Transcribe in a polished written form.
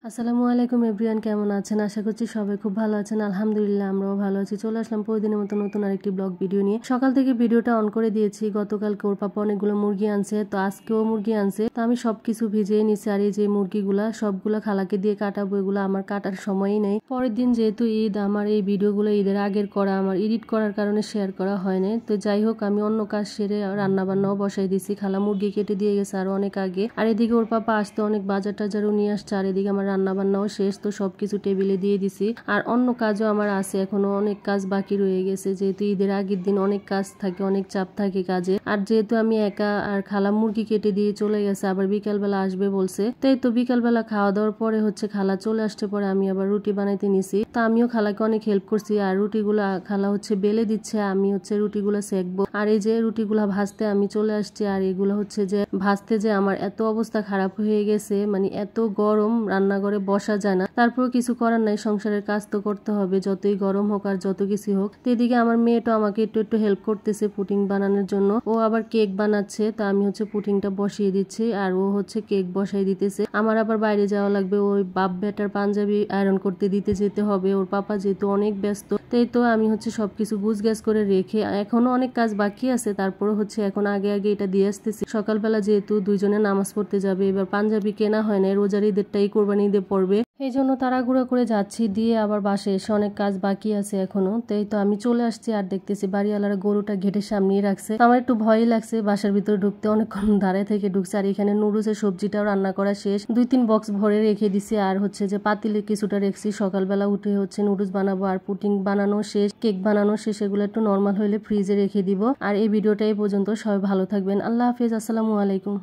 আসসালামু আলাইকুম এভরিওয়ান, কেমন আছেন? আশা করছি সবাই খুব ভালো আছেন। আলহামদুলিল্লাহ আমরাও ভালো আছি। চলে আসলাম প্রতিদিনের মতো নতুন আরেকটি ব্লগ ভিডিও নিয়ে। সকাল থেকে ভিডিওটা অন করে দিয়েছি। গতকালকে ওর পাপা অনেকগুলো মুরগি আনছে, তো আজকেও মুরগি আনছে, তো আমি সবকিছু ভিজিয়ে নিছি। আর এই যে মুরগিগুলা সবগুলা খালাকে দিয়ে কাটাবো, এগুলো আমার কাটার সময়ই নেই। পরের দিন যেহেতু ঈদ, আমার এই ভিডিওগুলো ঈদের আগের করা, আমার এডিট করার কারণে শেয়ার করা হয় না। তো যাই হোক, আমি অন্য কাজ সেরে রান্না বান্নাও বসাই দিছি। খালা মুরগি কেটে দিয়ে গেছে আরো অনেক আগে। আর এদিকে ওর পাপা আসতে অনেক বাজার টাজারও নিয়ে আসছে। আর এদিকে আমার রান্না বান্নাও শেষ, তো সবকিছু টেবিলে দিয়ে দিছি। আর অন্য কাজও আমার আছে, এখনো অনেক কাজ বাকি রয়ে গেছে। যেহেতু ঈদের আগের দিন অনেক কাজ থাকে, অনেক চাপ থাকে কাজে। আর যেহেতু আমি একা, আর খালা মুরগি কেটে দিয়ে চলে গেছে, আবার বিকালবেলা আসবে বলছে। তাই তো বিকালবেলা খাওয়া দাওয়ার পরে খালা চলে আসতে পরে আমি আবার রুটি বানাইতে নিছি। তা আমিও খালাকে অনেক হেল্প করছি। আর রুটিগুলা খালা বেলে দিচ্ছে, আমি রুটিগুলা সেকবো। আর এই যে রুটিগুলা ভাজতে আমি চলে আসছি। আর এগুলো যে ভাজতে যে আমার এত অবস্থা খারাপ হয়ে গেছে, মানে এত গরম, রান্নাঘরে বসা যায় না। তারপরও কিছু করার নাই, সংসারের কাজ তো করতে হবে, যতই গরম হোক আর যত কিছু হোক। তো এদিকে আমার মেয়েটা আমাকে একটু হেল্প করতেছে পুডিং বানানোর জন্য। ও আবার কেক বানাচ্ছে, তা আমি পুডিংটা বসিয়ে দিচ্ছি, আর ও কেক বসাই দিতেছে। আমার আবার বাইরে যাওয়া লাগবে, ওই বাপ বেটার পাঞ্জাবি আয়রন করতে দিতে যেতে হবে। ওর পাপা যেহেতু অনেক ব্যস্ত, তাই তো আমি সবকিছু গুছগাছ করে রেখে, এখনো অনেক কাজ বাকি আছে, তারপরে এখন আগে আগে এটা দিয়ে আসতেছি। সকালবেলা যেহেতু দুইজনে নামাজ পড়তে যাবে, এবার পাঞ্জাবি কেনা হয় না, রোজার ঈদেরটাই কোরবানি ঈদে পড়বে, এই জন্য তাড়াহুড়া করে যাচ্ছি। দিয়ে আবার বাসে এসে অনেক কাজ বাকি আছে এখনো। তাই তো আমি চলে আসছি, আর দেখতেছি বাড়িওয়ালারা গরুটা ঘেটের সামনেই রাখছে। আমার একটু ভয়ই লাগছে বাসার ভিতরে ঢুকতে, অনেকক্ষণ দাঁড়ায় থেকে ঢুকছে। আর এখানে নুডলসের সবজিটাও রান্না করা শেষ, 2-3 বক্স ভরে রেখে দিছি। আর যে পাতিলে কিছুটা রেখেছি, সকালবেলা উঠে নুডলস বানাবো। আর পুডিং বানানো শেষ, কেক বানানো শেষ, এগুলো একটু নর্মাল হলে ফ্রিজে রেখে দিব। আর এই ভিডিওটা এই পর্যন্ত, সবাই ভালো থাকবেন। আল্লাহ হাফেজ, আসসালামু আলাইকুম।